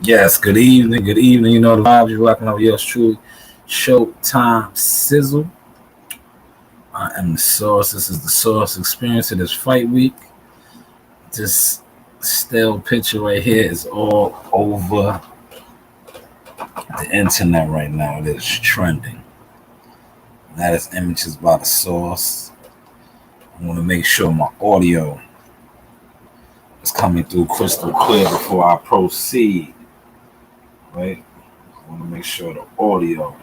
Yes, good evening, good evening. You know the vibes you're rocking out with yours truly. Showtime Sizzle. I am the source. This is the source experience of this fight week. This still picture right here is all over the internet right now. It is trending. That is images by the source. I want to make sure my audio is coming through crystal clear before I proceed. Right? I want to make sure the audio.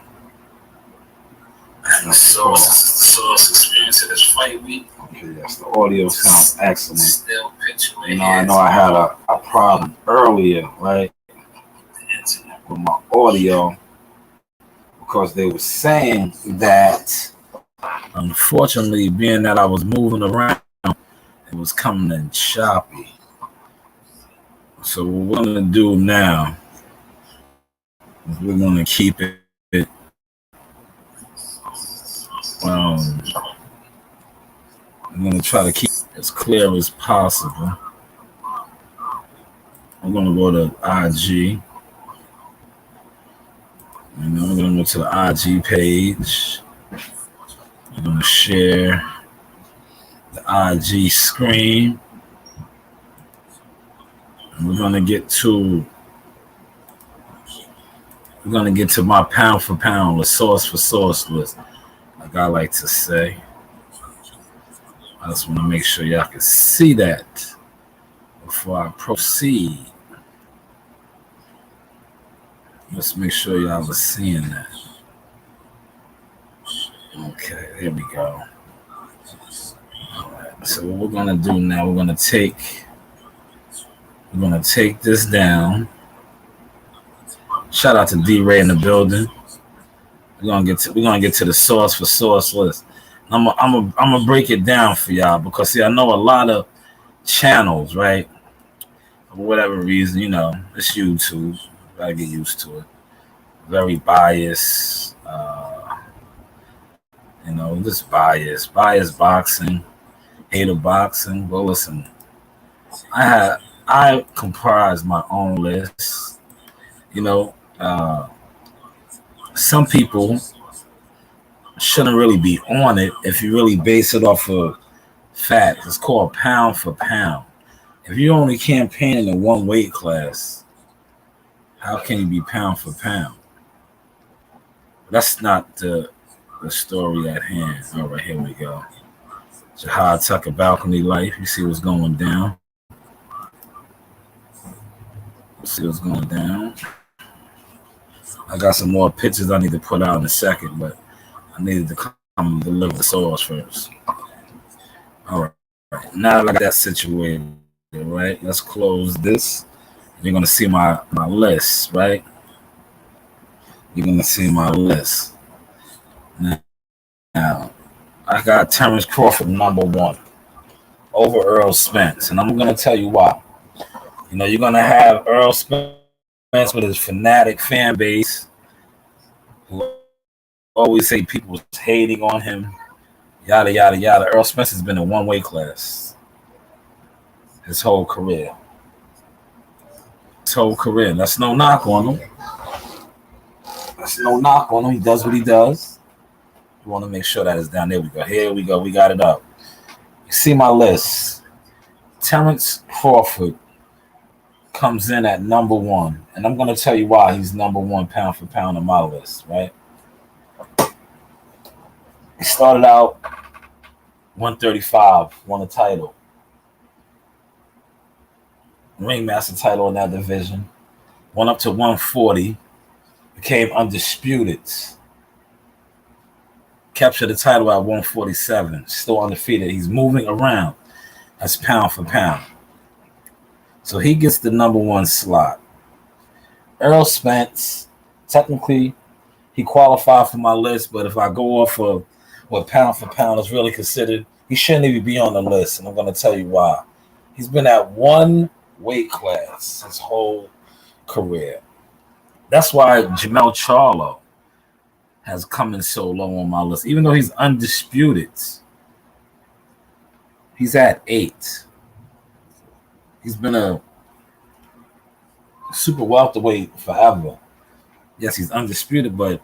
The source experience of this fight week. Okay, yes, the audio sounds excellent. Still I know I had a problem earlier, right, with my audio because they were saying that, unfortunately, being that I was moving around, it was coming in choppy. So what we're gonna do now is we're gonna keep it I'm gonna try to keep it as clear as possible. I'm gonna go to IG. I'm gonna go to the IG page. I'm gonna share the IG screen. And we're gonna get to my pound for pound, the source for source list, like I like to say. I just want to make sure y'all can see that before I proceed. Let's make sure y'all are seeing that. Okay, here we go. All right. So what we're gonna do now, we're gonna take this down. Shout out to D-Ray in the building. We're gonna get to the source for source list. I'm gonna break it down for y'all because see, I know a lot of channels, right? For whatever reason, it's YouTube. Gotta get used to it. Very biased. Just biased boxing, hater boxing. Well, listen, I comprise my own list. You know, some people shouldn't really be on it if you really base it off of facts. It's called pound for pound. If you only campaign in one weight class, how can you be pound for pound? That's not the story at hand. All right, here we go. Jahad Tucker balcony life. You see what's going down. See what's going down. I got some more pictures I need to put out in a second, but I needed to come and deliver the source first. All right. Now that I got that situated, right? Let's close this. You're gonna see my list, right? You're gonna see my list. Now, I got Terrence Crawford number one over Earl Spence, and I'm gonna tell you why. You're gonna have Earl Spence with his fanatic fan base, who always say people was hating on him, yada yada yada. Earl Spence has been in one weight class his whole career. That's no knock on him. He does what he does. You want to make sure that is down. There we go. Here we go. We got it up. You see my list. Terrence Crawford comes in at number one. And I'm going to tell you why he's number one pound for pound on my list, right? He started out 135, won a title. Ringmaster title in that division. Went up to 140. Became undisputed. Captured the title at 147. Still undefeated. He's moving around. That's pound for pound. So he gets the number one slot. Earl Spence, technically, he qualified for my list, but if I go off of what pound for pound is really considered, he shouldn't even be on the list, and I'm going to tell you why. He's been at one weight class his whole career. That's why Jamel Charlo has come in so low on my list. Even though he's undisputed, he's at 8. He's been a super welterweight forever. Yes, he's undisputed, but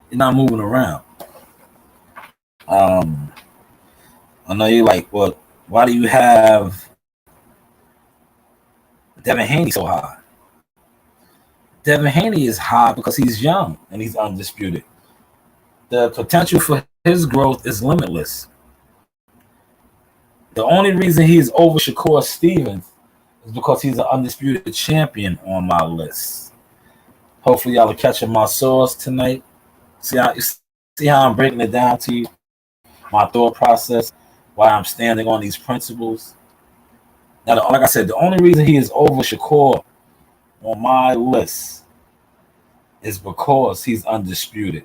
he's not moving around. I know you're like, well, why do you have Devin Haney so high? Devin Haney is high because he's young and he's undisputed. The potential for his growth is limitless. The only reason he's over Shakur Stevens is because he's an undisputed champion on my list. Hopefully, y'all are catching my sauce tonight. See how I'm breaking it down to you, my thought process, why I'm standing on these principles. Now, like I said, the only reason he is over Shakur on my list is because he's undisputed.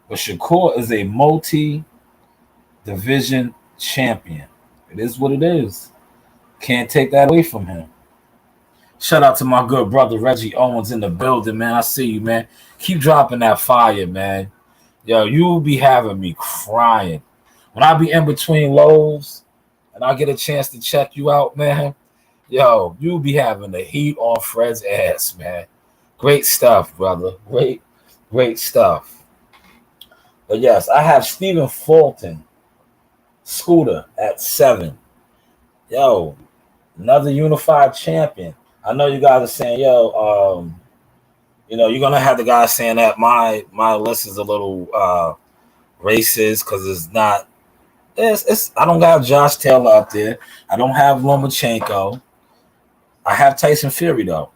But Shakur is a multi-division champion. It is what it is. Can't take that away from him. Shout out to my good brother Reggie Owens in the building, man. I see you, man. Keep dropping that fire, man. Yo, you'll be having me crying. When I be in between lows and I get a chance to check you out, man, yo, you'll be having the heat on Fred's ass, man. Great stuff, brother. Great stuff. But yes, I have Stephen Fulton, Scooter at 7. Yo, another unified champion. I know you guys are saying, yo, you're gonna have the guys saying that my list is a little racist because it's not. I don't have Josh Taylor up there. I don't have Lomachenko. I have Tyson Fury though.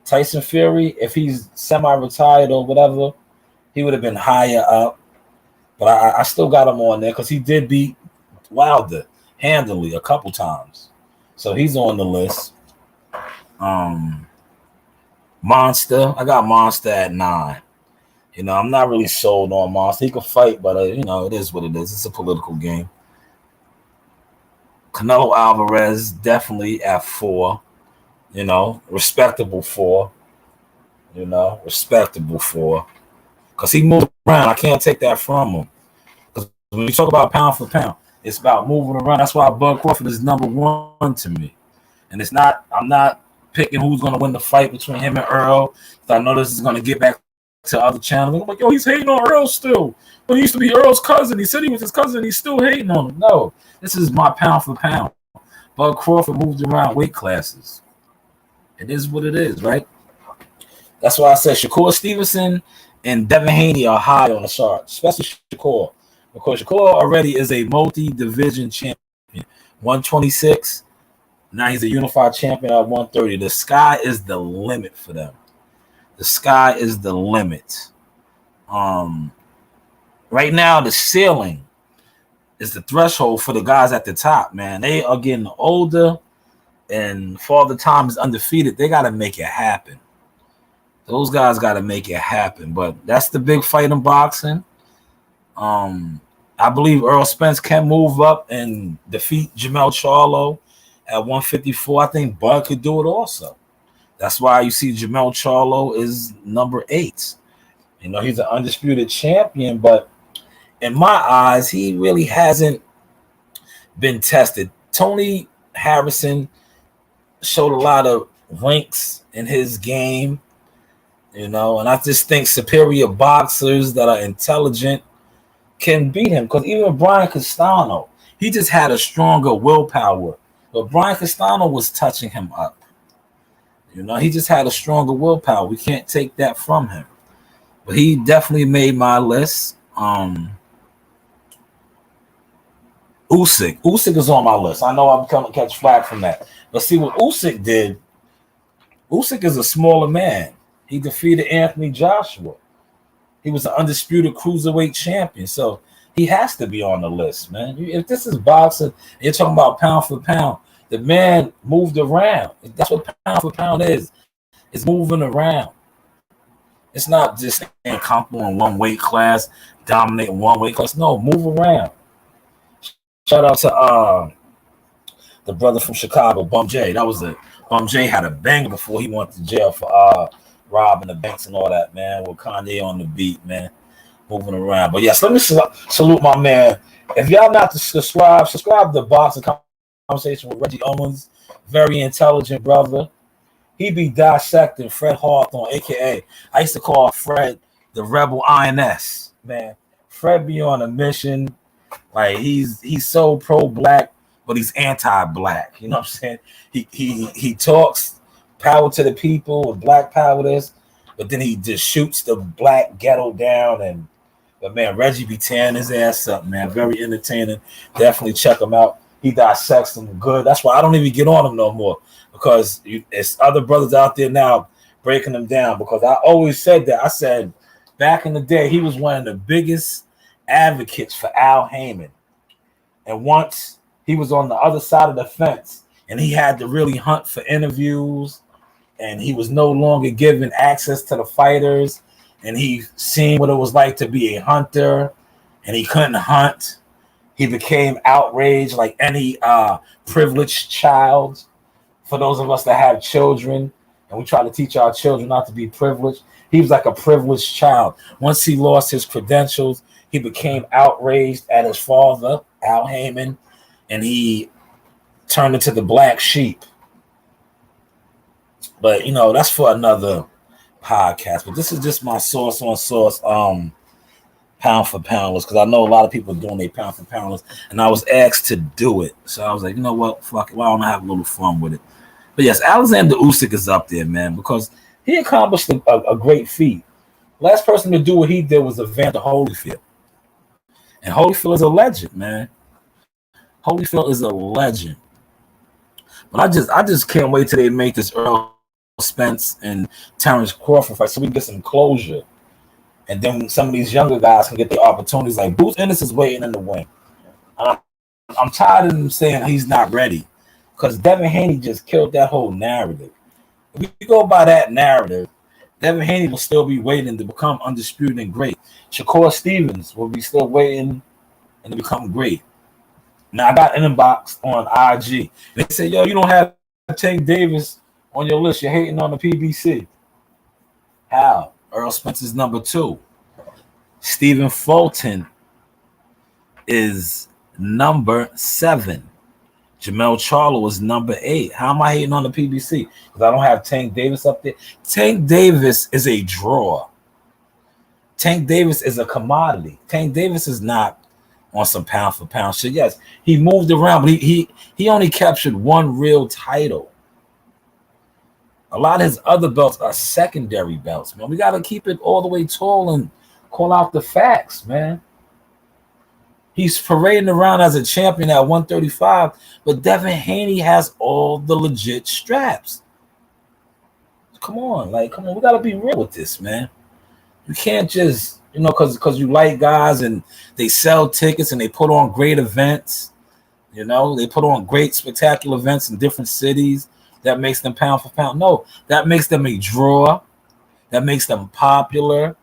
Tyson Fury, if he's semi-retired or whatever, he would have been higher up. But I still got him on there because he did beat Wilder handily a couple times. So he's on the list. Monster, I got Monster at 9. I'm not really sold on Monster. He can fight, but it is what it is. It's a political game. Canelo Alvarez definitely at 4. Respectable 4. Respectable 4. Because he moved around. I can't take that from him. Because when you talk about pound for pound, it's about moving around. That's why Bud Crawford is number 1 to me. And I'm not picking who's going to win the fight between him and Earl. I know this is going to get back to other channels. I'm like, yo, he's hating on Earl still. When he used to be Earl's cousin. He said he was his cousin. He's still hating on him. No, this is my pound for pound. Bud Crawford moved around weight classes. It is what it is, right? That's why I said Shakur Stevenson and Devin Haney are high on the chart, especially Shakur. Because Shakur already is a multi-division champion. 126. Now he's a unified champion at 130. The sky is the limit for them. The sky is the limit. Right now, the ceiling is the threshold for the guys at the top, man. They are getting older, and Father Time is undefeated. They got to make it happen. Those guys got to make it happen. But that's the big fight in boxing. I believe Earl Spence can move up and defeat Jermell Charlo at 154. I think Bud could do it also. That's why you see Jermell Charlo is number 8. He's an undisputed champion, but in my eyes, he really hasn't been tested. Tony Harrison showed a lot of winks in his game, and I just think superior boxers that are intelligent can beat him. Because even Brian Castano, he just had a stronger willpower. But Brian Castano was touching him up. He just had a stronger willpower. We can't take that from him. But he definitely made my list. Usyk. Usyk is on my list. I know I'm going to catch flack from that. But see what Usyk did. Usyk is a smaller man. He defeated Anthony Joshua. He was an undisputed cruiserweight champion. So he has to be on the list, man. If this is boxing, you're talking about pound for pound. The man moved around. That's what pound for pound is. It's moving around. It's not just staying comfortable in one weight class, dominating one weight class. No, move around. Shout out to the brother from Chicago, Bum J. That was it. Bum J had a banger before he went to jail for robbing the banks and all that, man. With Kanye on the beat, man. Moving around. But yes, let me salute my man. If y'all not subscribe to Boxing Conversation with Reggie Owens. Very intelligent brother. he be dissecting Fred Hawthorne, aka I used to call Fred the Rebel INS. Man, Fred be on a mission. Like he's so pro-black, but he's anti-black. You know what I'm saying? He talks power to the people with black power this, but then he just shoots the black ghetto down. But man, Reggie be tearing his ass up, man. Very entertaining. Definitely check him out. He dissects them good. That's why I don't even get on him no more, because it's other brothers out there now breaking them down. Because I always said that. I said back in the day, he was one of the biggest advocates for Al Heyman. And once he was on the other side of the fence and he had to really hunt for interviews, and he was no longer given access to the fighters, and he seen what it was like to be a hunter, and he couldn't hunt. He became outraged like any privileged child. For those of us that have children, and we try to teach our children not to be privileged, he was like a privileged child. Once he lost his credentials, he became outraged at his father, Al Heyman, and he turned into the black sheep. But, you know, that's for another podcast. But this is just my source on source pound for pound list, because I know a lot of people are doing their pound for pound list, and I was asked to do it. So I was like, you know what? Fuck it. Why don't I have a little fun with it? But yes, Alexander Usyk is up there, man, because he accomplished a great feat. Last person to do what he did was Evander Holyfield. And Holyfield is a legend, man. Holyfield is a legend. But I just can't wait till they make this Earl Spence and Terrence Crawford fight so we can get some closure. And then some of these younger guys can get the opportunities. Like Bruce Ennis is waiting in the wing. I'm tired of him saying he's not ready, because Devin Haney just killed that whole narrative. If we go by that narrative, Devin Haney will still be waiting to become undisputed and great. Shakur Stevens will be still waiting and to become great. Now, I got an inbox on IG. They say, yo, you don't have Tank Davis on your list. You're hating on the PBC. How? Earl Spence is number 2. Stephen Fulton is number 7. Jamel Charlo is number 8. How am I hating on the PBC? Because I don't have Tank Davis up there. Tank Davis is a draw. Tank Davis is a commodity. Tank Davis is not on some pound for pound shit. Yes, he moved around, but he only captured one real title. A lot of his other belts are secondary belts, man. We got to keep it all the way tall and call out the facts, man. He's parading around as a champion at 135, but Devin Haney has all the legit straps. Come on. We got to be real with this, man. You can't just, because you like guys and they sell tickets and they put on great events. They put on great spectacular events in different cities. That makes them pound for pound. No, that makes them a draw. That makes them popular.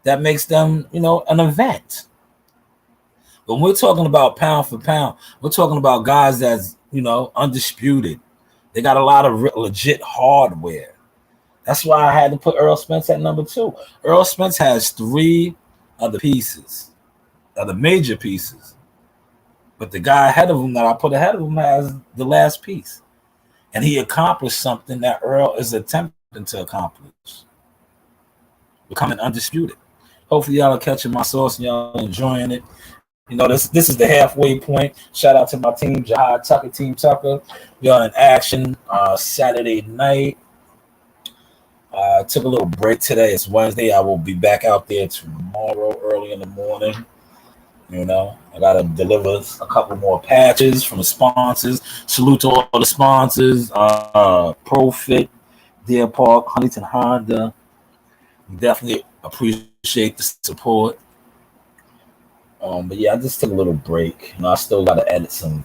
That makes them, an event. When we're talking about pound for pound, we're talking about guys that's, undisputed. They got a lot of legit hardware. That's why I had to put Earl Spence at number 2. Earl Spence has 3 other pieces, other major pieces. But the guy ahead of him that I put ahead of him has the last piece. And he accomplished something that Earl is attempting to accomplish. Becoming undisputed. Hopefully y'all are catching my sauce and y'all are enjoying it. This is the halfway point. Shout out to my team, Jihad Tucker, Team Tucker. We are in action Saturday night. I took a little break today. It's Wednesday. I will be back out there tomorrow early in the morning. I got to deliver a couple more patches from the sponsors. Salute to all the sponsors. Profit, Deer Park, Huntington Honda. Definitely appreciate the support. But yeah, I just took a little break. I still got to edit some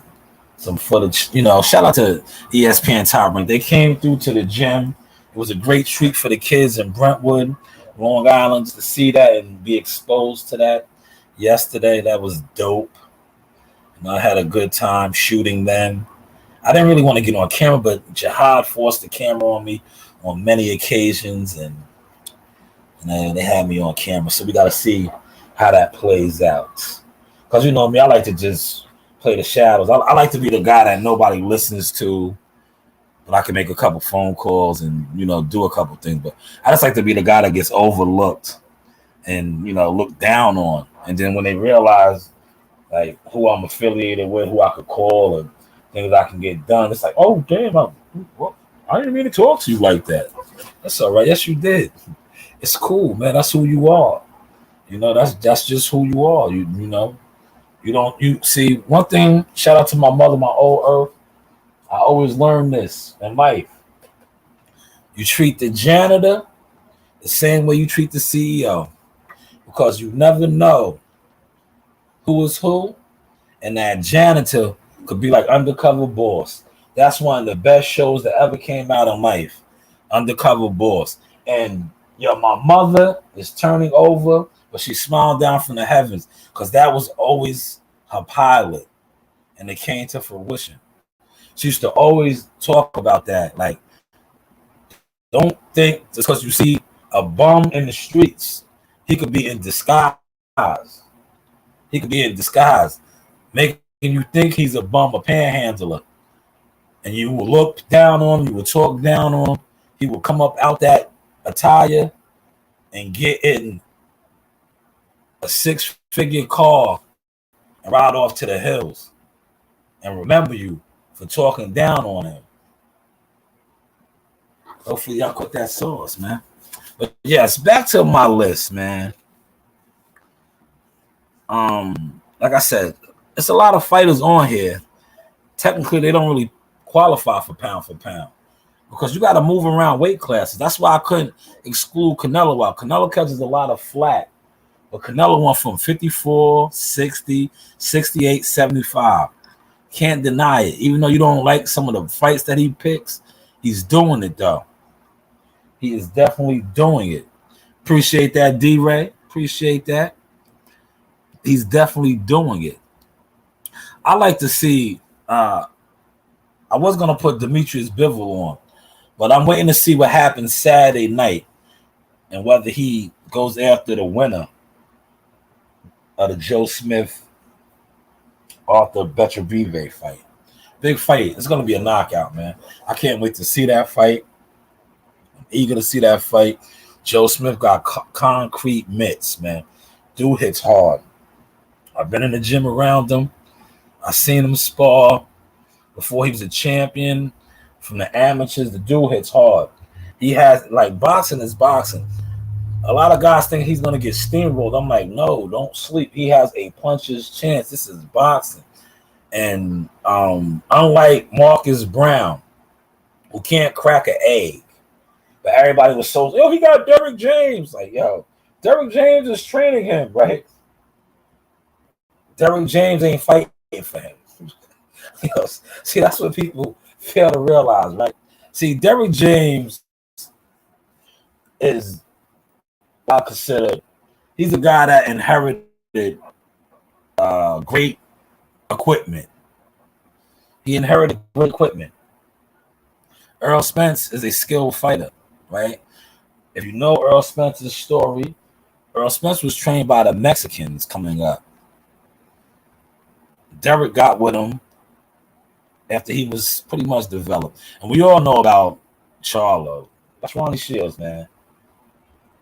footage. Shout out to ESPN Top Rank. They came through to the gym. It was a great treat for the kids in Brentwood, Long Island, to see that and be exposed to that. Yesterday, that was dope. I had a good time shooting them. I didn't really want to get on camera, but Jihad forced the camera on me on many occasions, and they had me on camera. So we got to see how that plays out. Because me, I like to just play the shadows. I like to be the guy that nobody listens to, but I can make a couple phone calls and do a couple things. But I just like to be the guy that gets overlooked and looked down on. And then when they realize like who I'm affiliated with, who I could call, and things I can get done, it's like, oh damn, I didn't mean to talk to you like that. That's all right. Yes, you did. It's cool, man. That's who you are. That's just who you are. You see one thing. Shout out to my mother, my old earth. I always learn this in life. You treat the janitor the same way you treat the CEO, because you never know who is who, and that janitor could be like Undercover Boss. That's one of the best shows that ever came out in life, Undercover Boss. And my mother is turning over, but she smiled down from the heavens because that was always her pilot, and it came to fruition. She used to always talk about that. Like, don't think just because you see a bum in the streets, he could be in disguise. He could be in disguise, making you think he's a bum, a panhandler. And you will look down on him, you will talk down on him. He will come up out that attire and get in a 6-figure car and ride off to the hills and remember you for talking down on him. Hopefully y'all caught that sauce, man. But yes, back to my list, man. Like I said, it's a lot of fighters on here. Technically, they don't really qualify for pound because you got to move around weight classes. That's why I couldn't exclude Canelo out. Canelo catches a lot of flack, but Canelo went from 54, 60, 68, 75. Can't deny it. Even though you don't like some of the fights that he picks, he's doing it, though. He is definitely doing it. Appreciate that, D-Ray. Appreciate that. He's definitely doing it. I like to see, I was going to put Demetrius Bivol on, but I'm waiting to see what happens Saturday night and whether he goes after the winner of the Joe Smith Arthur Beterbiev fight. Big fight. It's going to be a knockout, man. I can't wait to see that fight. I'm eager to see that fight. Joe Smith got concrete mitts, man. Dude hits hard. I've been in the gym around him. I seen him spar before he was a champion. From the amateurs, the dude hits hard. He has, like, boxing is boxing. A lot of guys think he's going to get steamrolled. I'm like, no, don't sleep. He has a puncher's chance. This is boxing. And unlike Marcus Brown, who can't crack an egg, but everybody was so, he got Derrick James. Like, Derrick James is training him, right? Derrick James ain't fighting for him. See, that's what people fail to realize, right? See, Derrick James is, I consider, he's a guy that inherited great equipment. He inherited great equipment. Earl Spence is a skilled fighter, right? If you know Earl Spence's story, Earl Spence was trained by the Mexicans coming up. Derrick got with him after he was pretty much developed. And we all know about Charlo. That's Ronnie Shields, man.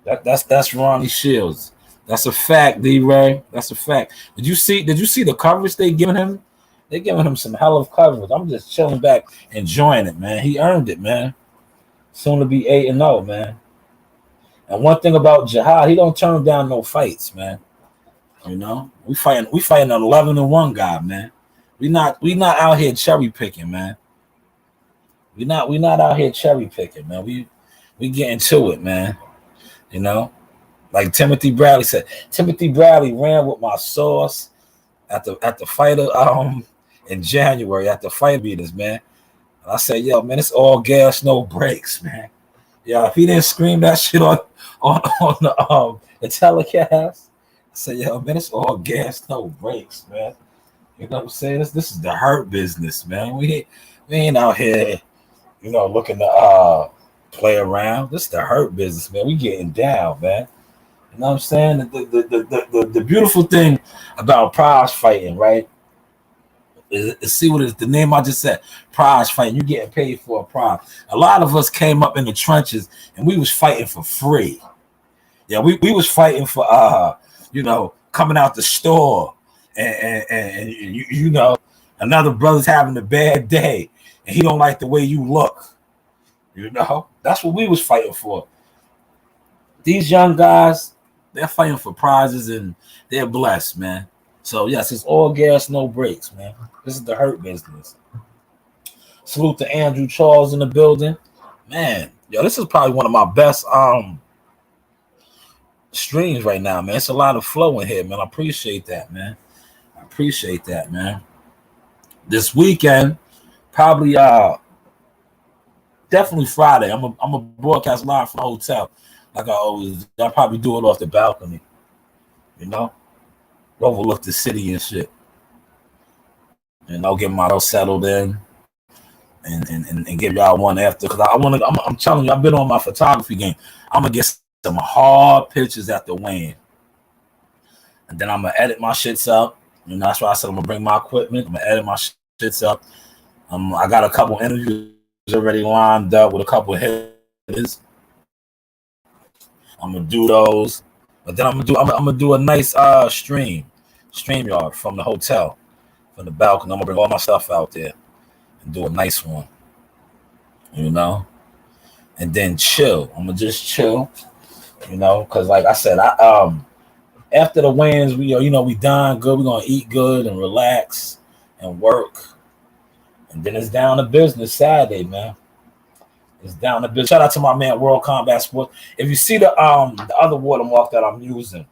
That's Ronnie Shields. That's a fact, D-Ray. That's a fact. Did you see the coverage they giving him? They giving him some hell of coverage. I'm just chilling back, enjoying it, man. He earned it, man. Soon to be 8-0, man. And one thing about Jihad, he don't turn down no fights, man. We fighting an 11-1 guy, man. We not out here cherry picking, man. We not out here cherry picking, man. We getting to it, man. Like Timothy Bradley said. Timothy Bradley ran with my sauce at the fighter in January at the Fight Beaters, man. And I said, man, it's all gas, no brakes, man. If he didn't scream that shit on the telecast, I said, man, it's all gas, no brakes, man. You know what I'm saying? This is the hurt business, man. We ain't out here, looking to play around. This is the hurt business, man. We getting down, man. You know what I'm saying? The beautiful thing about prize fighting, right? See what is the name I just said? Prize fighting. You getting paid for a prize. A lot of us came up in the trenches and we was fighting for free. Yeah, we was fighting for coming out the store and you know, another brother's having a bad day and he don't like the way you look. You know, that's what we was fighting for. These young guys, they're fighting for prizes and they're blessed, man. So yes, it's all gas, no brakes, man. This is the Hurt Business. Salute to Andrew Charles in the building, man. Yo, this is probably one of my best streams right now, man. It's a lot of flow in here, man. I appreciate that, man. This weekend, probably definitely Friday. I'm a broadcast live from the hotel, like I always. I'll probably do it off the balcony, you know, overlook the city and shit, and I'll get my settled in, and give y'all one after because I'm telling you, I've been on my photography game. I'm gonna get some hard pictures after weighing, and then I'm gonna edit my shits up. You know, that's why I said I'm gonna bring my equipment. I'm gonna edit my shits up. I got a couple interviews already lined up with a couple of hitters. I'm gonna do those, but then I'm gonna do a nice StreamYard from the hotel, from the balcony. I'm gonna bring all my stuff out there and do a nice one, you know, and then chill. I'm gonna just chill, you know, because like I said, after the wins, we done good. We're gonna eat good and relax and work. And then it's down to business Saturday, man. It's down to business. Shout out to my man, World Combat Sports. If you see the other watermark that I'm using,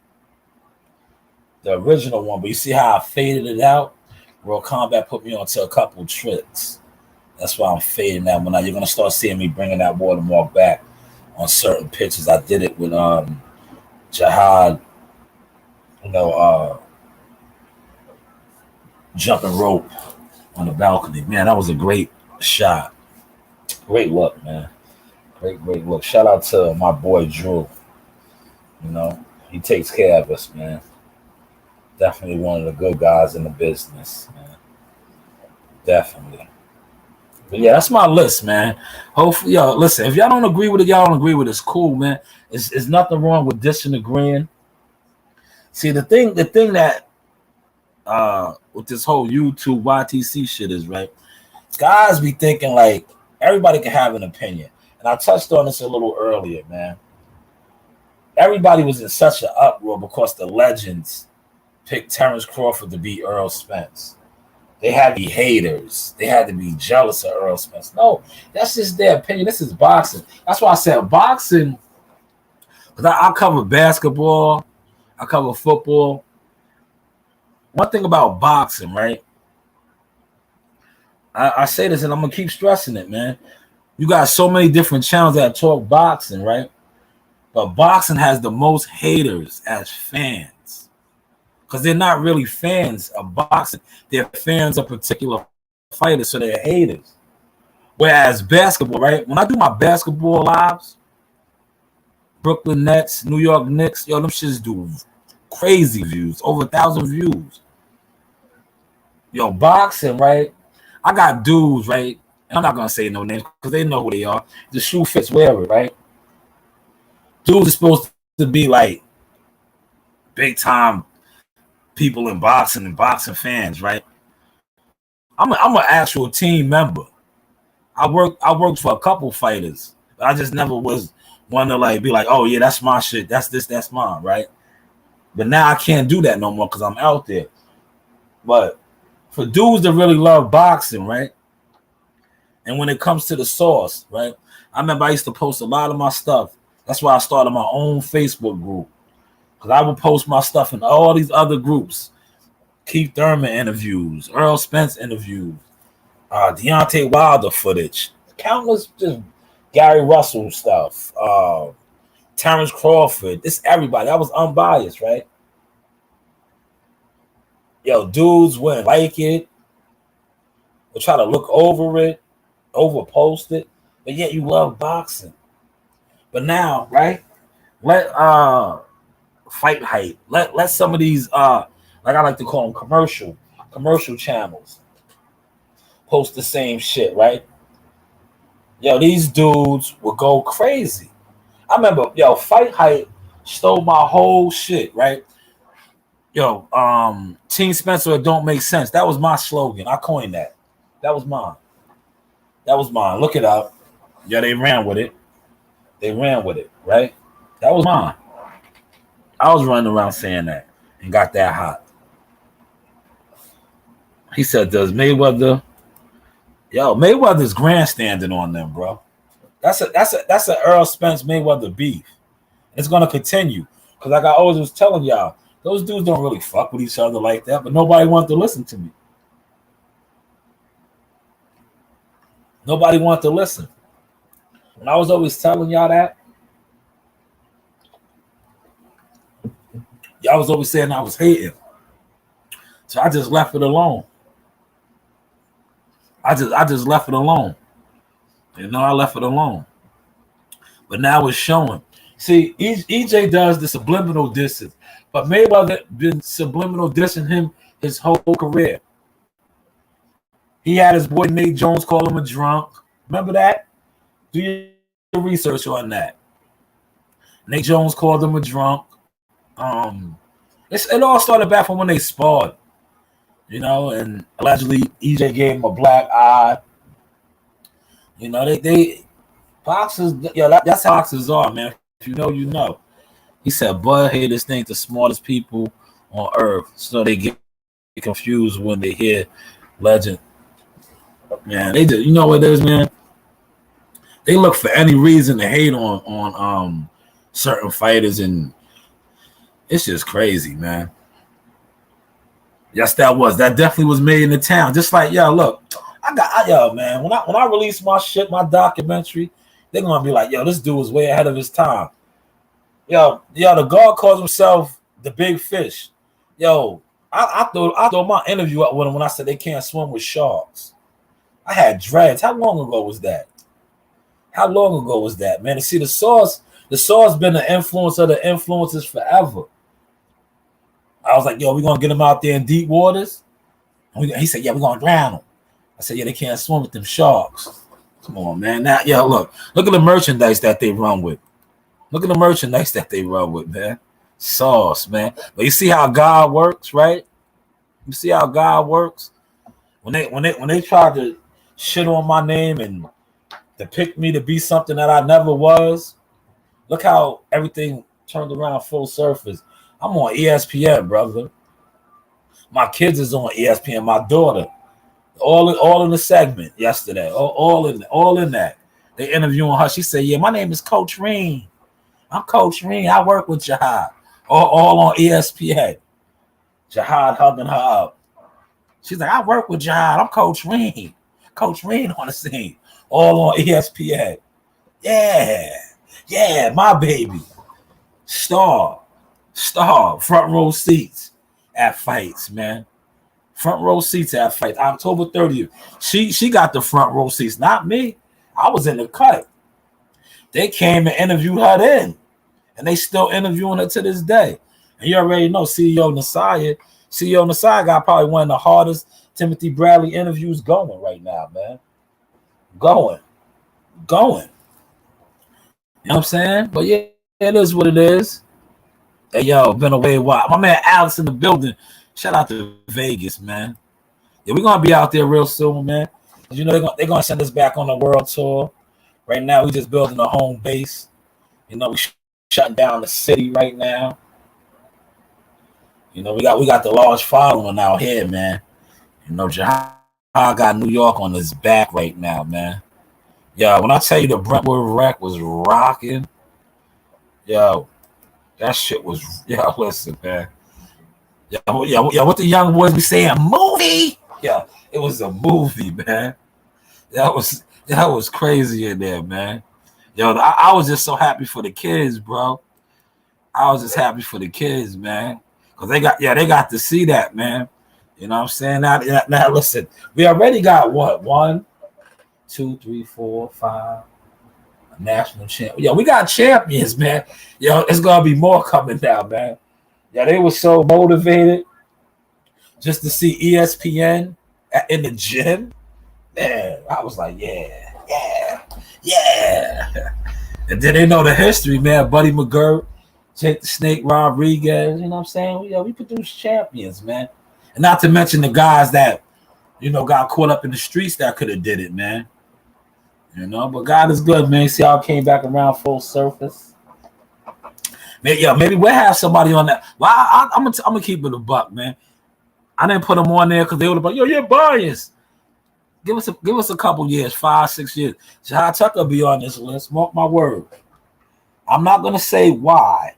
the original one, but you see how I faded it out? World Combat put me onto a couple tricks. That's why I'm fading that one out. You're gonna start seeing me bringing that watermark back on certain pictures. I did it with Jihad, jumping rope on the balcony. Man, that was a great shot. Great look, man. Great look. Shout out to my boy Drew. You know, he takes care of us, man. Definitely one of the good guys in the business, man. Definitely. But yeah, that's my list, man. Hopefully, listen, if y'all don't agree with it, y'all don't agree with it. It's cool, man. It's nothing wrong with disagreeing. See, the thing that with this whole YouTube YTC shit is, right, guys be thinking like everybody can have an opinion. And I touched on this a little earlier, man. Everybody was in such an uproar because the legends picked Terrence Crawford to beat Earl Spence. They had to be haters. They had to be jealous of Earl Spence. No, that's just their opinion. This is boxing. That's why I said boxing, because I cover basketball, I cover football. One thing about boxing, right? I say this and I'm going to keep stressing it, man. You got so many different channels that talk boxing, right? But boxing has the most haters as fans because they're not really fans of boxing. They're fans of particular fighters, so they're haters. Whereas basketball, right? When I do my basketball lives, Brooklyn Nets, New York Knicks, them shits do crazy views, over 1,000 views. Boxing, right? I got dudes, right? And I'm not gonna say no names because they know who they are. The shoe fits wherever, right? Dudes are supposed to be like big time people in boxing and boxing fans, right? I'm an actual team member. I worked for a couple fighters. I just never was one to like be like, oh yeah, that's my shit. That's mine, right? But now I can't do that no more because I'm out there. But for dudes that really love boxing, right? And when it comes to the source, right? I remember I used to post a lot of my stuff. That's why I started my own Facebook group. Because I would post my stuff in all these other groups. Keith Thurman interviews, Earl Spence interviews, Deontay Wilder footage, countless just Gary Russell stuff, Terrence Crawford. This everybody. I was unbiased, right? Dudes wouldn't like it. Would try to look over it, overpost it, but yet you love boxing. But now, right? Let Fight Hype. Let some of these like I like to call them commercial channels. post the same shit, right? Yo, these dudes would go crazy. I remember, yo, Fight Hype stole my whole shit, right? Yo, Team Spencer, it don't make sense. That was my slogan. I coined that. That was mine. That was mine. Look it up. Yeah, they ran with it. They ran with it, right? That was mine. I was running around saying that and got that hot. He said, does Mayweather? Yo, Mayweather's grandstanding on them, bro. That's a Earl Spence Mayweather beef. It's gonna continue. Cause like I always was telling y'all, those dudes don't really fuck with each other like that, but nobody wanted to listen to me. Nobody wanted to listen. And I was always telling y'all that. Y'all was always saying I was hating. So I just left it alone. I just left it alone. You know, I left it alone. But now it's showing. See, EJ does the subliminal dissing, but Mayweather been subliminal dissing him his whole career. He had his boy Nate Jones call him a drunk. Remember that? Do your research on that. Nate Jones called him a drunk. It all started back from when they sparred, you know, and allegedly EJ gave him a black eye. You know, they boxers, yeah, that's how boxers are, man. If you know, you know. He said, "Bud haters think the smartest people on earth, so they get confused when they hear legend." Man, they just, you know what it is, man. They look for any reason to hate on certain fighters, and it's just crazy, man. Yes, that definitely was made in the town. Just like, yo, look, yo, man. When I release my shit, my documentary, they're gonna be like, yo, this dude was way ahead of his time. Yo, the guard calls himself the Big Fish. Yo, I threw my interview up with him when I said they can't swim with sharks. I had dreads. How long ago was that? How long ago was that, man? And see, the Source been the influence of the influences forever. I was like, yo, we're going to get him out there in deep waters. And he said, yeah, we're going to drown him. I said, yeah, they can't swim with them sharks. Come on, man. Now, yeah, look at the merchandise that they run with. Look at the merchandise that they run with, man. Sauce, man. But you see how God works, right? You see how God works? When they tried to shit on my name and depict me to be something that I never was, look how everything turned around full surface. I'm on ESPN, brother. My kids is on ESPN. My daughter, all in the segment yesterday. All in that. They interviewing her. She said, "Yeah, my name is Coach Reen. I'm Coach Reen. I work with Jihad." All on ESPN. Jihad hugging her up. She's like, "I work with Jihad. I'm Coach Reen. Coach Reen on the scene." All on ESPN. Yeah, my baby. Star, front row seats at fights, man. Front row seats at fights. October 30th. She got the front row seats, not me. I was in the cut. They came and interviewed her then, and they still interviewing her to this day. And you already know CEO Nasai got probably one of the hardest Timothy Bradley interviews going right now, man. Going. You know what I'm saying? But yeah, it is what it is. Hey, yo, been away a while. My man Alex in the building. Shout out to Vegas, man. Yeah, we're gonna be out there real soon, man. You know they're gonna send us back on the world tour. Right now, we just building a home base. You know, we shutting down the city right now. You know, we got the large following out here, man. You know, Jihad got New York on his back right now, man. Yo, when I tell you the Brentwood wreck was rocking, yo, that shit was, yo, listen, man. Yo, what the young boys be saying? Movie? Yeah, it was a movie, man. That was crazy in there, man. Yo, I was just so happy for the kids, bro. I was just happy for the kids, man. Because they got to see that, man. You know what I'm saying? Now listen, we already got what? 1, 2, 3, 4, 5 national champions. Yeah, we got champions, man. Yo, it's gonna be more coming down, man. Yeah, they were so motivated just to see ESPN in the gym. Man, I was like, yeah. And then they know the history, man. Buddy McGirt, Jake the Snake Rodriguez, you know what I'm saying? We produce champions, man. And not to mention the guys that, got caught up in the streets that could have did it, man. But God is good, man. See how I came back around full surface. Maybe we'll have somebody on that. Well, I'm gonna keep it a buck, man. I didn't put them on there because they would have been, you're biased. Give us a couple years, 5-6 years. Jahai Tucker be on this list. Mark my word. I'm not gonna say why,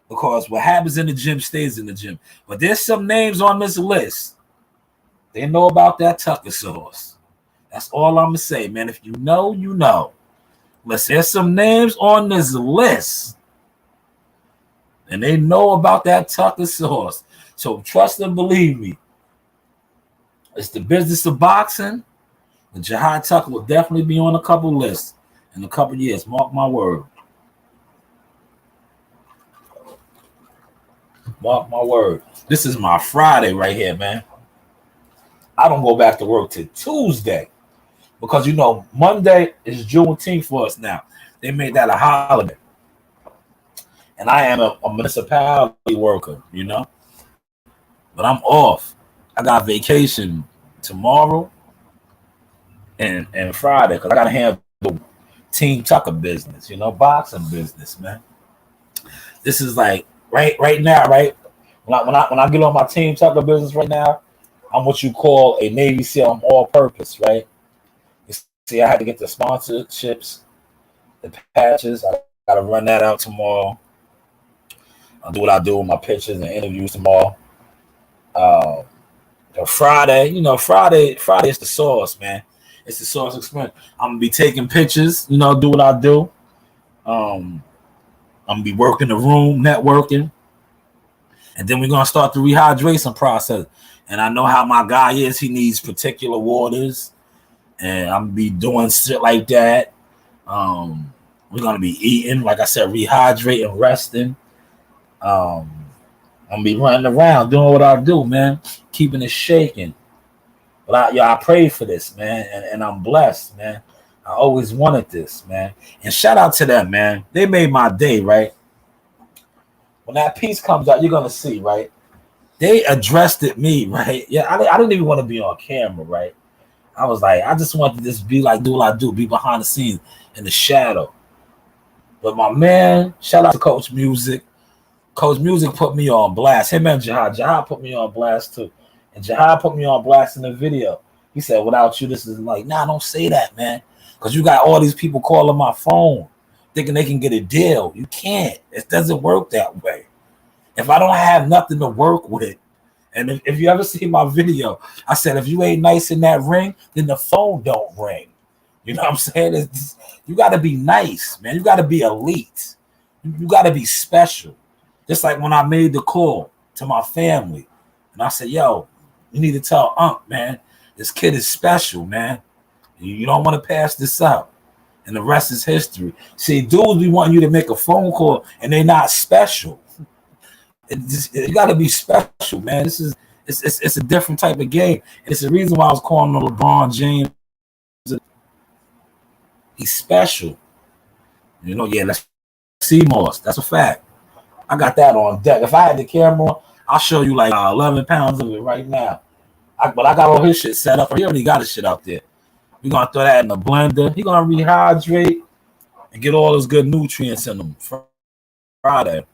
because what happens in the gym stays in the gym. But there's some names on this list. They know about that Tucker sauce. That's all I'm gonna say, man. If you know, you know. Listen, there's some names on this list, and they know about that Tucker sauce. So trust and believe me. It's the business of boxing. And Jahai Tucker will definitely be on a couple lists in a couple years. Mark my word. Mark my word. This is my Friday right here, man. I don't go back to work till Tuesday because, Monday is Juneteenth for us now. They made that a holiday. And I am a municipality worker, But I'm off. I got vacation tomorrow and Friday because I got to handle Team Tucker business, boxing business, man. This is like right now, right? When I get on my Team Tucker business right now, I'm what you call a Navy SEAL. I'm all purpose, right? You see, I had to get the sponsorships, the patches. I got to run that out tomorrow. I'll do what I do with my pictures and interviews tomorrow. Friday, Friday is the sauce, man. It's the sauce experience. I'm gonna be taking pictures, do what I do. I'm gonna be working the room, networking, and then we're gonna start the rehydration process. And I know how my guy is. He needs particular waters, and I'm gonna be doing shit like that. We're gonna be eating, like I said, rehydrating, resting. I'm gonna be running around doing what I do, man, keeping it shaking. But I prayed for this, man, and I'm blessed, man. I always wanted this, man. And shout out to them, man. They made my day, right? When that piece comes out, you're gonna see, right? They addressed it me, right? Yeah, I didn't even want to be on camera, right? I was like, I just wanted to just be like, do what I do, be behind the scenes in the shadow. But my man, shout out to Coach Music. Coach Music put me on blast. Him and Jahai put me on blast too. And Jahai put me on blast in the video. He said, without you, this is like, nah, don't say that, man. Because you got all these people calling my phone thinking they can get a deal. You can't. It doesn't work that way. If I don't have nothing to work with, and if you ever see my video, I said, if you ain't nice in that ring, then the phone don't ring. You know what I'm saying? You got to be nice, man. You got to be elite. You got to be special. Just like when I made the call to my family, and I said, yo, you need to tell Unc, man, this kid is special, man. You don't want to pass this out. And the rest is history. See, dudes be wanting you to make a phone call, and they're not special. You got to be special, man. It's a different type of game. It's the reason why I was calling him LeBron James. He's special. Let's see Moss. That's a fact. I got that on deck. If I had the camera, I'll show you like 11 pounds of it right now. But I got all his shit set up. He already got his shit out there. We're going to throw that in the blender. He's going to rehydrate and get all those good nutrients in him Friday.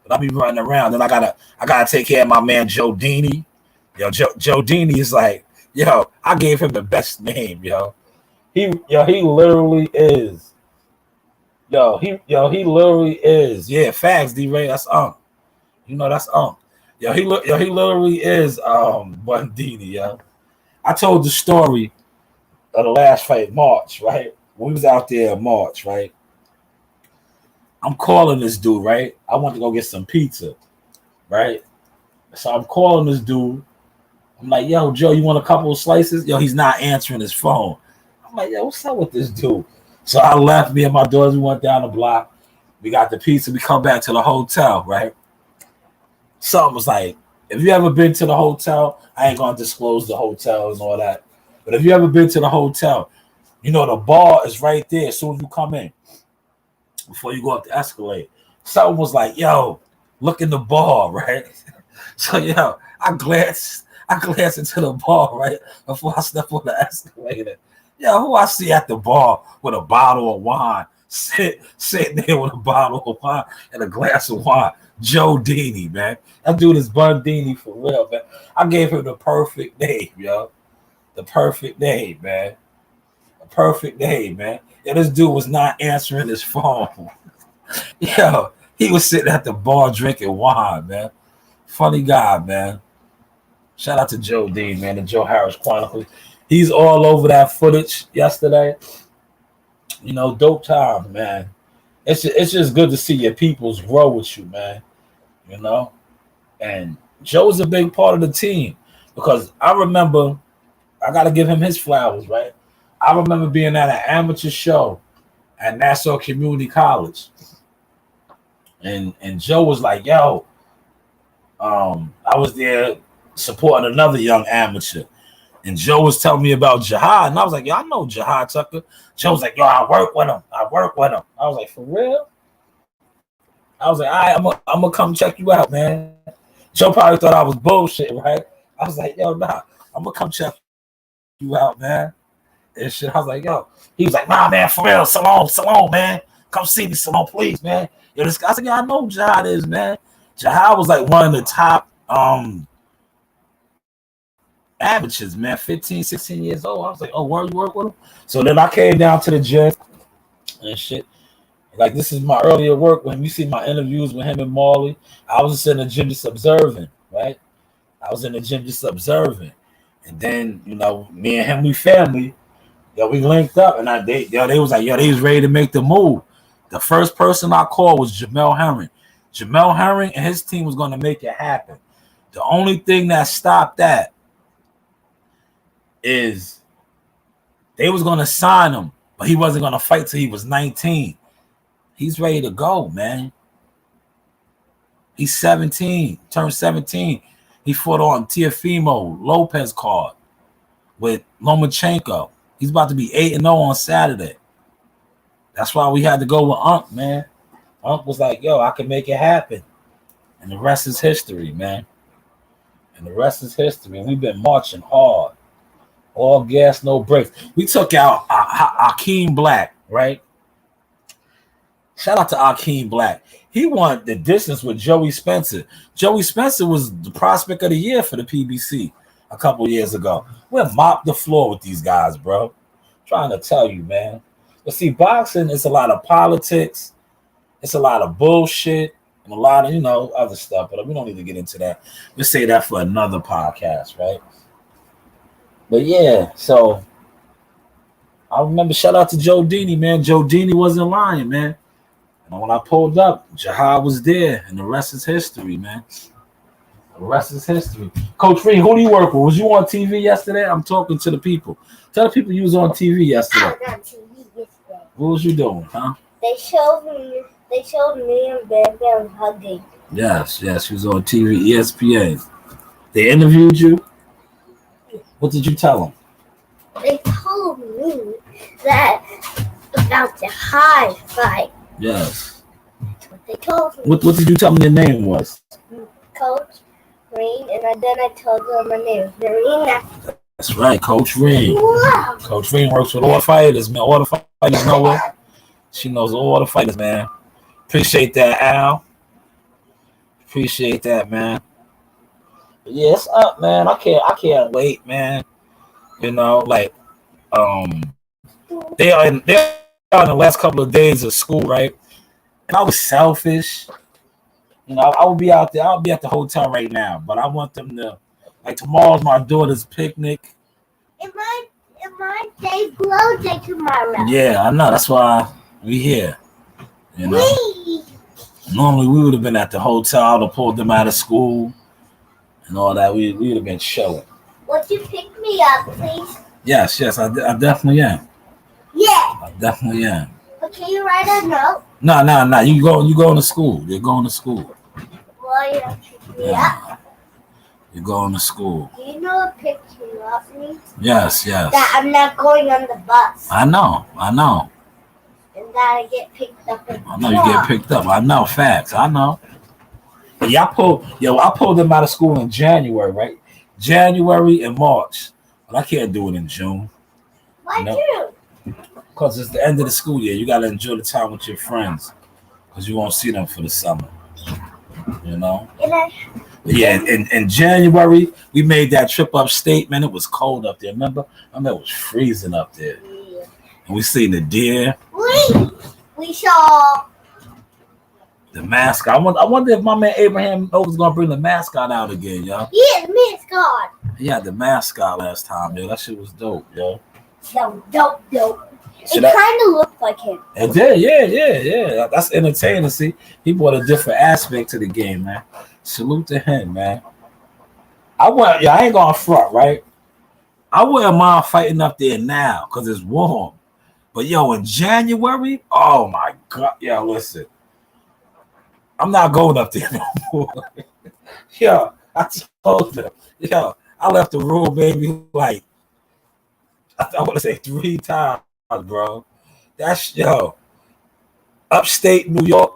But I'll be running around. Then I gotta take care of my man Joe Dini. Joe Dini is like, I gave him the best name, He literally is. He literally is. Yeah, facts, D-Ray. That's that's he literally is Bundini, I told the story of the last fight, March, right? When we was out there in March, right? I'm calling this dude, right? I want to go get some pizza, right? So I'm calling this dude. I'm like, yo, Joe, you want a couple of slices? He's not answering his phone. I'm like, yo, what's up with this dude? So I left, me and my daughters, we went down the block. We got the pizza. We come back to the hotel, right? Something was like, if you ever been to the hotel, I ain't going to disclose the hotels and all that. But if you ever been to the hotel, you know the bar is right there as soon as you come in, before you go up the escalator. Someone was like, yo, look in the bar, right? So yo, I glanced into the bar right before I step on the escalator. Yeah, who I see at the bar with a bottle of wine, sitting there with a bottle of wine and a glass of wine. Joe Dini, man. That dude is Bundini for real, man. I gave him the perfect name, yo. The perfect name, man. The perfect name, man. And this dude was not answering his phone. Yo, he was sitting at the bar drinking wine, man. Funny guy, man. Shout out to Joe Dean, man, the Joe Harris Chronicles. He's all over that footage yesterday. You know, dope time, man. It's just good to see your peoples grow with you, man. You know? And Joe's a big part of the team because I remember, I got to give him his flowers, right? I remember being at an amateur show at Nassau Community College. And Joe was like, yo, I was there supporting another young amateur. And Joe was telling me about Jihad. And I was like, yo, I know Jihad Tucker. Joe was like, yo, I work with him. I was like, for real? I was like, all right, I'm going to come check you out, man. Joe probably thought I was bullshit, right? I was like, yo, nah, I'm going to come check you out, man. And shit. I was like, yo. He was like, nah, man, for real. Salon, man. Come see me, Salon, please, man. Yo, this guy, I said, yeah, I know who Jihad is, man. Jihad was like one of the top amateurs, man, 15, 16 years old. I was like, oh, where you work with him? So then I came down to the gym and shit. Like, this is my earlier work. When you see my interviews with him and Marley, I was just in the gym just observing, right? I was in the gym just observing. And then, you know, me and him, we family. Yo, we linked up, and they was like, yo, they was ready to make the move. The first person I called was Jamel Herring. Jamel Herring and his team was going to make it happen. The only thing that stopped that is they was going to sign him, but he wasn't going to fight till he was 19. He's ready to go, man. He's 17, turned 17. He fought on Teofimo Lopez card with Lomachenko. He's about to be 8-0 on Saturday. That's why we had to go with Unc, man. Unc was like, yo, I can make it happen. And the rest is history, man. And the rest is history. We've been marching hard. All gas, no brakes. We took out Akeem Black, right? Shout out to Akeem Black. He won the distance with Joey Spencer. Joey Spencer was the prospect of the year for the PBC a couple years ago. We'll mop the floor with these guys, bro. I'm trying to tell you, man. But see, boxing is a lot of politics. It's a lot of bullshit and a lot of, you know, other stuff. But we don't need to get into that. We'll say that for another podcast, right? But yeah, so I remember, shout out to Joe Dini, man. Joe Dini wasn't lying, man. And when I pulled up, Jihad was there, and the rest is history, man. The rest is history. Coach Reed, who do you work with? Was you on TV yesterday? I'm talking to the people. Tell the people you was on TV yesterday. I was on TV yesterday. What was you doing, huh? They showed me and Bam hugging. Yes, she was on TV, ESPN. They interviewed you? What did you tell them? They told me that about the high fight. Yes. That's what they told me. What did you tell them your name was? Coach Green, and then I told them my name is Verena. That's right, Coach Reed. Wow. Coach Reed works with all the fighters, man. All the fighters know her. She knows all the fighters, man. Appreciate that, Al. Appreciate that, man. But yeah, it's up, man. I can't wait, man. You know, like they are in the last couple of days of school, right? And I was selfish. You know, I would be out there. I'll be at the hotel right now, but I want them to, like, tomorrow's my daughter's picnic. It might say glow day tomorrow. Yeah, I know. That's why we here. You know, normally we would have been at the hotel. I would have pulled them out of school and all that. We would have been chilling. Would you pick me up, please? Yes, I definitely am. Yeah. I definitely am. But can you write a note? No. You going to school. You're going to school. Well, you don't pick me up. You're going to school. Do you know what picks me up means? Yes. That I'm not going on the bus. I know. And that I get picked up in the I know you get picked up. I know, facts. I know. Yeah, I pulled them out of school in January, right? January and March. But I can't do it in June. Why do? Because it's the end of the school year. You gotta enjoy the time with your friends. Because you won't see them for the summer. You know? Yeah, in January, we made that trip upstate, man. It was cold up there. Remember? I mean, it was freezing up there. Yeah. And we seen the deer. We saw the mascot. I wonder if my man Abraham was gonna bring the mascot out again, yo. Yeah, the mascot. He had the mascot last time, yo. That shit was dope, yo. Dope. It kind of looked like him. It did, yeah. That's entertaining. See, he brought a different aspect to the game, man. Salute to him, man. I ain't gonna front, right? I wouldn't mind fighting up there now because it's warm. But yo, in January, oh my God, yo, listen. I'm not going up there no more. Yo, I told them. Yo, I left the room maybe like I want to say 3 times, bro. That's upstate New York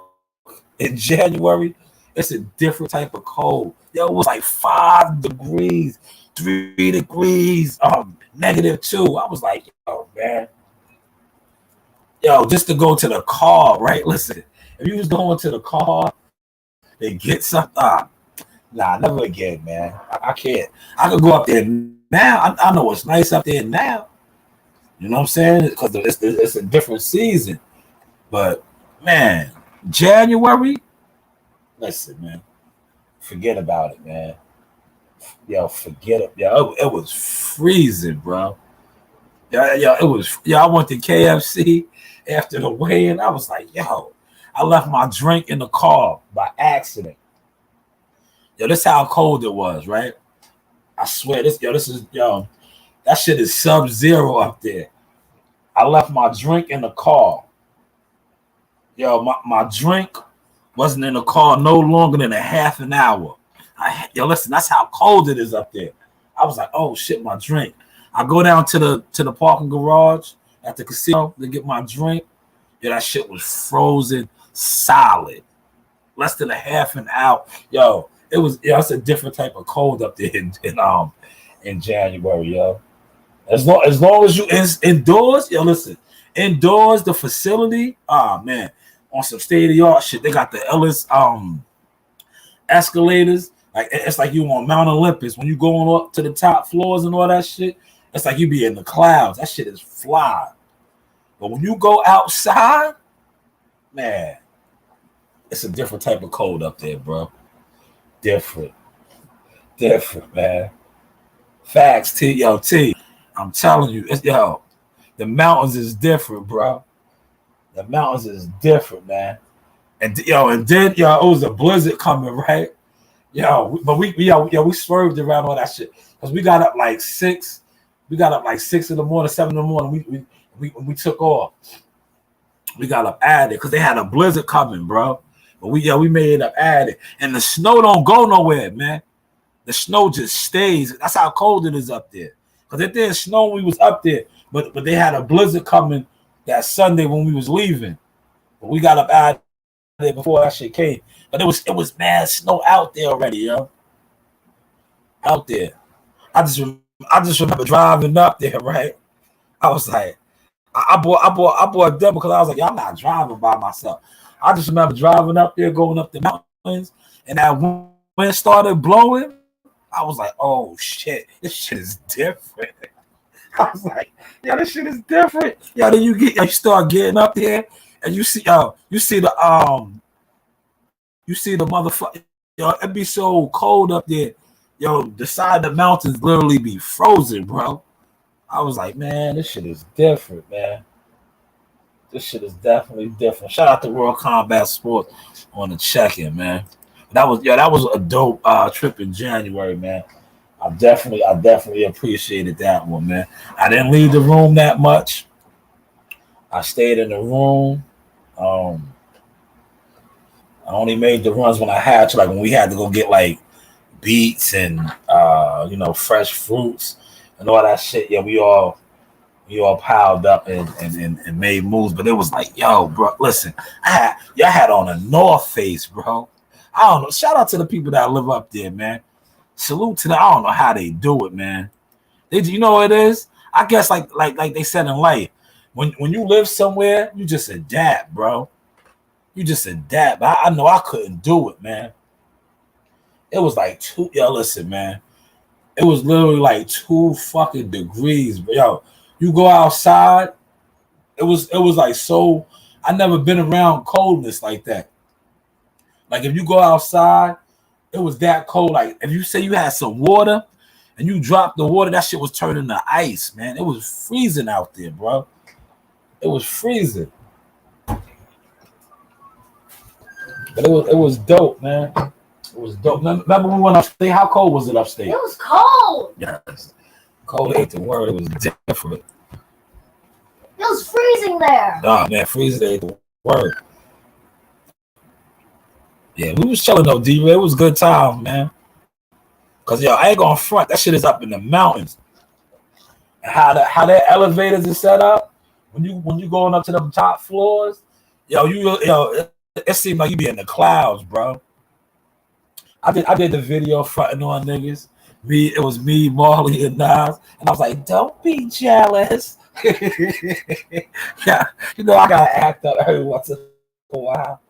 in January. It's a different type of cold. Yo, it was like 5 degrees, 3 degrees, -2. I was like, yo, man. Yo, just to go to the car, right? Listen, if you was going to the car, they get something. Nah, never again, man. I can't. I could go up there now. I know it's nice up there now. You know what I'm saying? Because it's a different season. But, man, January, listen, man. Forget about it, man. Yo, forget it. Yo, it was freezing, bro. Yo, it was. Yo, I went to KFC after the weigh-in. I was like, yo, I left my drink in the car by accident. Yo, this is how cold it was, right? I swear, that shit is sub-zero up there. I left my drink in the car. Yo, my drink wasn't in the car no longer than a half an hour. Listen, that's how cold it is up there. I was like, oh shit, my drink. I go down to the parking garage at the casino to get my drink. Yeah, that shit was frozen solid. Less than a half an hour. Yo, it's a different type of cold up there in January, yo. As long as you indoors, yo, listen, indoors, the facility, man, on some state-of-the-art shit. They got the Ellis escalators. Like it's like you on Mount Olympus when you going up to the top floors and all that shit. It's like you be in the clouds. That shit is fly. But when you go outside, man, it's a different type of cold up there, bro. Different, man. Facts, T. I'm telling you, the mountains is different, bro. The mountains is different, man. And then it was a blizzard coming, right? But we swerved around all that shit because we got up like 6. We got up like 6 in the morning, 7 in the morning. We took off. We got up at it because they had a blizzard coming, bro. But we made it up at it, and the snow don't go nowhere, man. The snow just stays. That's how cold it is up there. Because it didn't snow when we was up there, but they had a blizzard coming that Sunday when we was leaving. But we got up out there before that shit came. But it was mad snow out there already, yo. Out there. I just remember driving up there, right? I was like, I bought them because I was like, I'm not driving by myself. I just remember driving up there, going up the mountains, and that wind started blowing. I was like, oh shit, this shit is different. I was like, this shit is different. Then you start getting up there and you see the motherfucker, it be so cold up there. The side of the mountains literally be frozen, bro. I was like, man, this shit is different, man. This shit is definitely different. Shout out to World Combat Sports on the check-in, man. That was a dope trip in January, man. I definitely appreciated that one, man. I didn't leave the room that much. I stayed in the room. I only made the runs when I had to, like when we had to go get like beets and fresh fruits and all that shit. Yeah, we all piled up and made moves. But it was like, yo, bro, listen, y'all had on a North Face, bro. I don't know. Shout out to the people that live up there, man. Salute to them. I don't know how they do it, man. You know what it is? I guess like they said in life, when you live somewhere, you just adapt, bro. You just adapt. I know I couldn't do it, man. It was like listen, man. It was literally like 2 fucking degrees, bro. Yo, you go outside, it was like so. I never been around coldness like that. Like if you go outside, it was that cold. Like if you say you had some water and you dropped the water, that shit was turning to ice, man. It was freezing out there, bro. It was freezing. But it was dope, man. It was dope. Remember we went upstate? How cold was it upstate? It was cold. Yes. Cold ain't the word. It was different. It was freezing there. Nah, man, freezing ain't the word. Yeah, we was chilling though, D. It was a good time, man. Cause I ain't gonna front. That shit is up in the mountains. And how that elevators is set up when you going up to the top floors, it seemed like you be in the clouds, bro. I did the video fronting on niggas. It was me, Marley, and Nas, and I was like, "Don't be jealous." Yeah, I gotta act up every once in a while.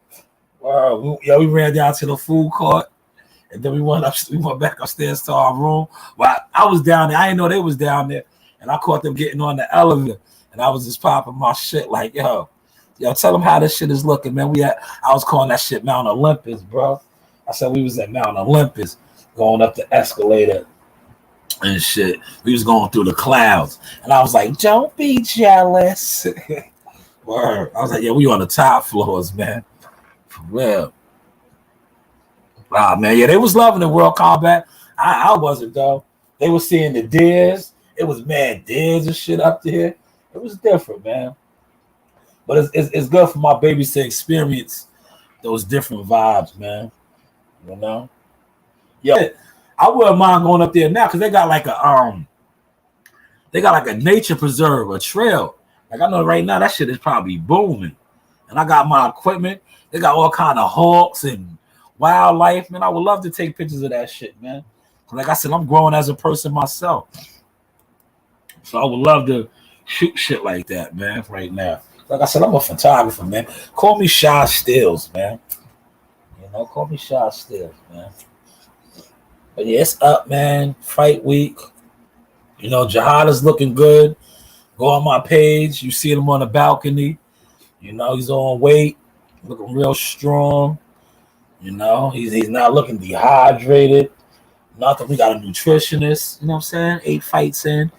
We ran down to the food court, and then we went back upstairs to our room. Well, I was down there. I didn't know they was down there, and I caught them getting on the elevator, and I was just popping my shit like, yo, tell them how this shit is looking, man. I was calling that shit Mount Olympus, bro. I said we was at Mount Olympus, going up the escalator and shit. We was going through the clouds, and I was like, don't be jealous. Word. I was like, yeah, we on the top floors, man. For real. Wow, man. Yeah, they was loving the World Combat. I wasn't, though. They was seeing the deers. It was mad deers and shit up there. It was different, man. But it's good for my babies to experience those different vibes, man. Yeah, I wouldn't mind going up there now because they got like a nature preserve, a trail. Like I know right now that shit is probably booming. And I got my equipment. They got all kind of hawks and wildlife, man. I would love to take pictures of that shit, man. Like I said, I'm growing as a person myself. So I would love to shoot shit like that, man, right now. Like I said, I'm a photographer, man. Call me Shy Stills, man. Call me Shy Stills, man. But yeah, it's up, man. Fight week. Jihad is looking good. Go on my page. You see him on the balcony. He's on weight. Looking real strong. He's not looking dehydrated. Nothing. We got a nutritionist. You know what I'm saying? 8 fights in.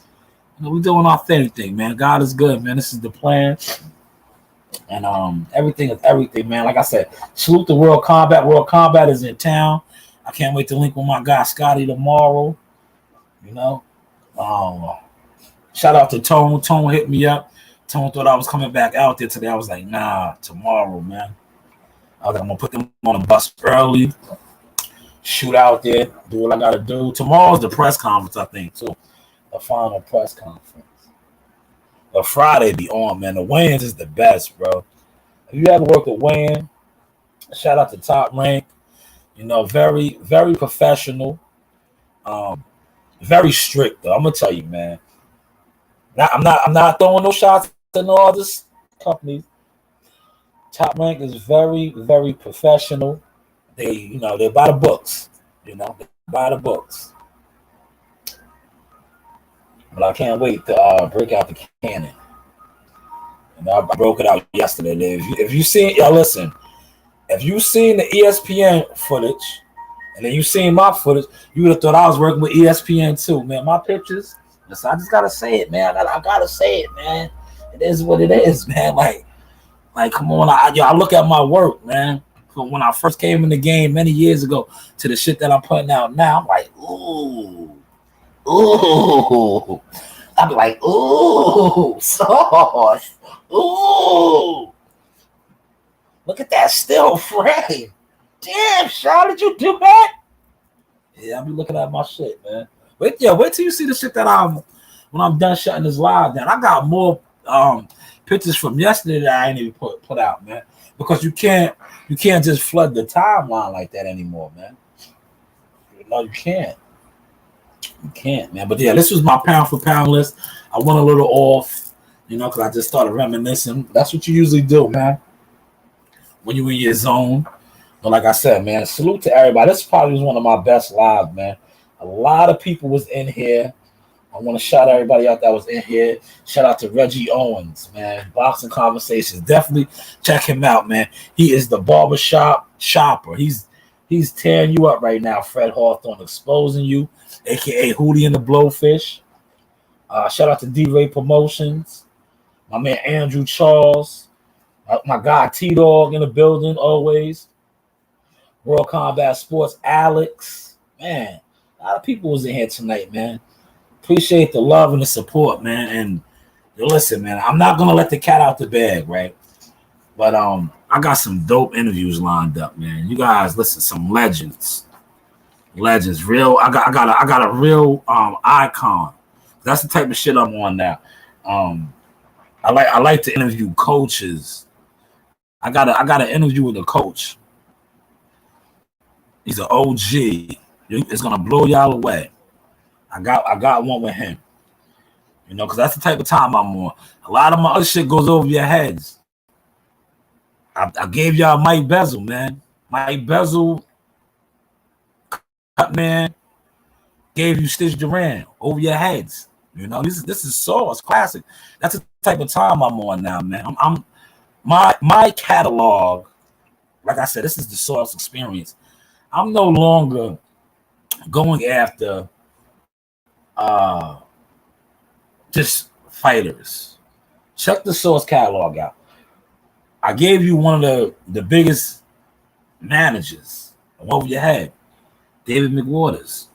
We doing our thing, man. God is good, man. This is the plan. And everything is everything, man. Like I said, salute the World Combat. World Combat is in town. I can't wait to link with my guy Scotty tomorrow. Shout out to Tone. Tone hit me up. Tone thought I was coming back out there today. I was like, nah, tomorrow, man. I was like, I'm gonna put them on a bus early, shoot out there, do what I gotta do. Tomorrow's the press conference, I think, too. The final press conference. But Friday be on, man. The weigh-ins is the best, bro. If you ever worked at weigh-in, shout out to Top Rank. Very, very professional. Very strict, though. I'm gonna tell you, man. I'm not throwing no shots to no other companies. Top Rank is very, very professional. They buy the books. They buy the books. But I can't wait to break out the cannon. I broke it out yesterday. If you seen, listen. If you seen the ESPN footage, and then you seen my footage, you would have thought I was working with ESPN too, man. My pictures. Listen, I just gotta say it, man. I gotta say it, man. It is what it is, man. Like, come on. I look at my work, man. From when I first came in the game many years ago to the shit that I'm putting out now, I'm like, ooh. I'd be like, ooh, sauce. Ooh. Look at that still frame. Damn, Shaw, did you do that? Yeah, I'll be looking at my shit, man. Wait till you see the shit that when I'm done shutting this live down. I got more pictures from yesterday that I ain't even put out, man. Because you can't just flood the timeline like that anymore, man. No, you can't. You can't, man. But yeah, this was my pound for pound list. I went a little off, because I just started reminiscing. That's what you usually do, man, when you in your zone. But like I said, man, salute to everybody. This probably was one of my best lives, man. A lot of people was in here. I want to shout everybody out that was in here. Shout out to Reggie Owens, man. Boxing Conversations. Definitely check him out, man. He is the barbershop shopper. He's tearing you up right now, Fred Hawthorne, exposing you, a.k.a. Hootie and the Blowfish. Shout out to D-Ray Promotions. My man Andrew Charles. My guy T-Dog in the building always. World Combat Sports, Alex. Man, a lot of people was in here tonight, man. Appreciate the love and the support, man. And listen, man, I'm not gonna let the cat out the bag, right? But I got some dope interviews lined up, man. You guys, listen, some legends, real. I got a real icon. That's the type of shit I'm on now. I like to interview coaches. I got an interview with a coach. He's an OG. It's gonna blow y'all away. I got one with him. Because that's the type of time I'm on. A lot of my other shit goes over your heads. I gave y'all Mike Bezel, man. Mike Bezel, man, gave you Stitch Duran over your heads. This is Sauce classic. That's the type of time I'm on now, man. I'm my catalog. Like I said, this is the Sauce experience. I'm no longer going after just fighters. Check the Sauce catalog out. I gave you one of the biggest managers over your head, David McWaters.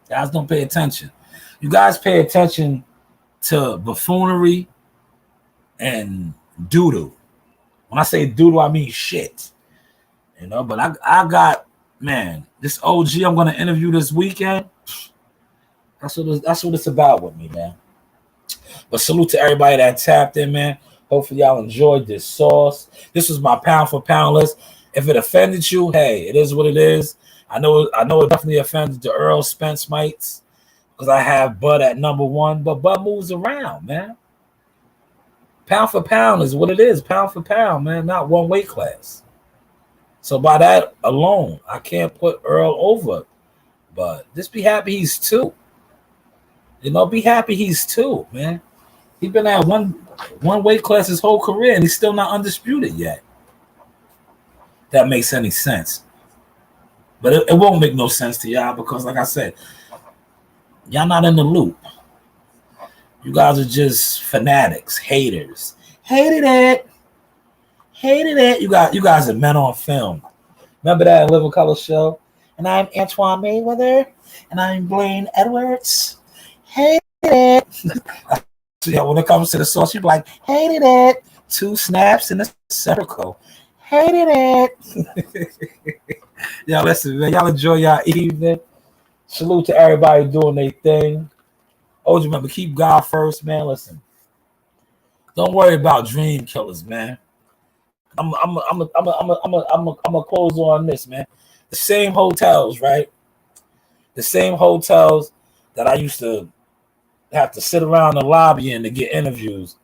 Guys don't pay attention. You guys pay attention to buffoonery and doodle. When I say doodle, I mean shit. But I got, man, this OG I'm going to interview this weekend. That's what it's about with me, man. But salute to everybody that tapped in, man. Hopefully y'all enjoyed this Sauce. This was my pound for pound list. If it offended you, hey, it is what it is. I know it definitely offended the Earl Spence mites because I have Bud at number 1, but Bud moves around, man. Pound for pound is what it is. Pound for pound, man, not one weight class. So by that alone, I can't put Earl over. But just be happy he's 2. Be happy he's 2, man. He's been at one weight class his whole career, and he's still not undisputed yet. That makes any sense. But it won't make no sense to y'all because, like I said, y'all not in the loop. You guys are just fanatics, haters. Hated it. You guys are men on film. Remember that Living Color show? And I'm Antoine Mayweather, and I'm Blaine Edwards. Hated it. So yeah, when it comes to the Sauce, you be like, hated it. 2 snaps in a circle. Hated it. Y'all listen, man. Y'all enjoy y'all evening. Salute to everybody doing their thing. Always remember, keep God first, man. Listen, don't worry about dream killers, man. I'm gonna close on this, man. The same hotels, right? The same hotels that I used to have to sit around the lobby in to get interviews.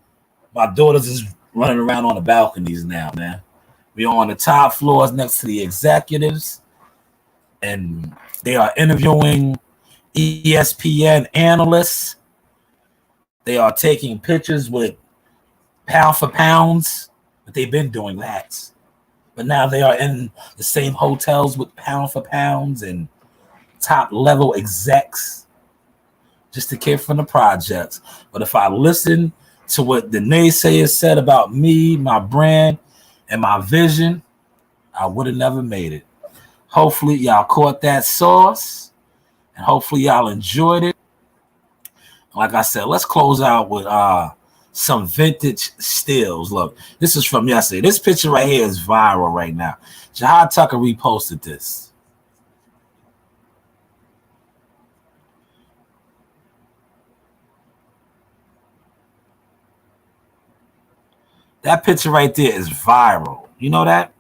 My daughters is running around on the balconies now, man. We're on the top floors next to the executives, and they are interviewing ESPN analysts. They are taking pictures with pound for pounds, but they've been doing that. But now they are in the same hotels with pound for pounds and top level execs. Just a kid from the projects. But if I listen to what the naysayers said about me, my brand, and my vision, I would have never made it. Hopefully y'all caught that sauce, and hopefully y'all enjoyed it. Like I said, let's close out with some vintage stills. Look, this is from yesterday. This picture right here is viral right now. Jahad Tucker reposted this. That picture right there is viral. You know that?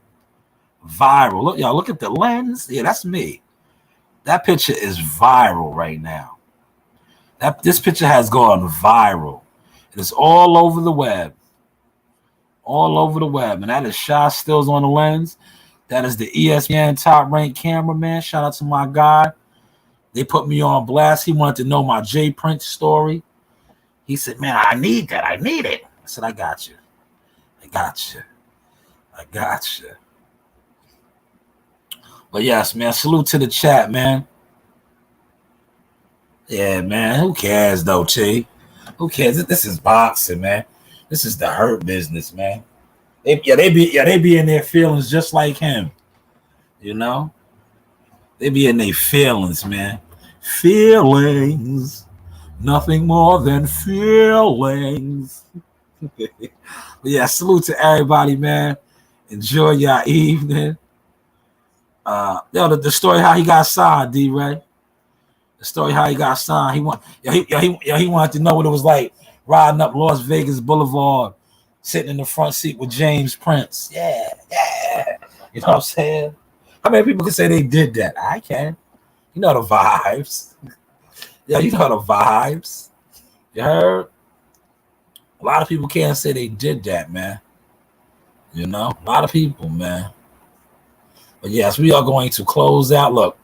Viral. Look, y'all, look at the lens. Yeah, that's me. That picture is viral right now. This picture has gone viral. It is all over the web. All over the web. And that is Shy Stills on the lens. That is the ESPN top ranked cameraman. Shout out to my guy. They put me on blast. He wanted to know my J Prince story. He said, man, I need that. I need it. I said, I got you. I got you. I got you. But yes, man, salute to the chat, man. Yeah, man. Who cares, though, T? Who cares? This is boxing, man. This is the hurt business, man. They be in their feelings just like him. You know? They be in their feelings, man. Feelings. Nothing more than feelings. Yeah, salute to everybody, man. Enjoy your evening. The story how he got signed, D-Ray. The story how he got signed. He wanted to know what it was like riding up Las Vegas Boulevard, sitting in the front seat with James Prince. Yeah. You know what I'm saying? How many people can say they did that? I can. You know the vibes. Yeah, you know the vibes. You heard? A lot of people can't say they did that, man. You know? A lot of people, man. But yes, we are going to close out. Look,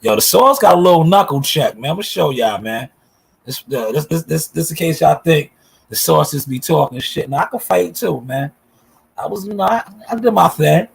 the Source got a little knuckle check, man. I'm gonna show y'all, man. This in case y'all think the Source just be talking shit. Now I can fight too, man. I did my thing.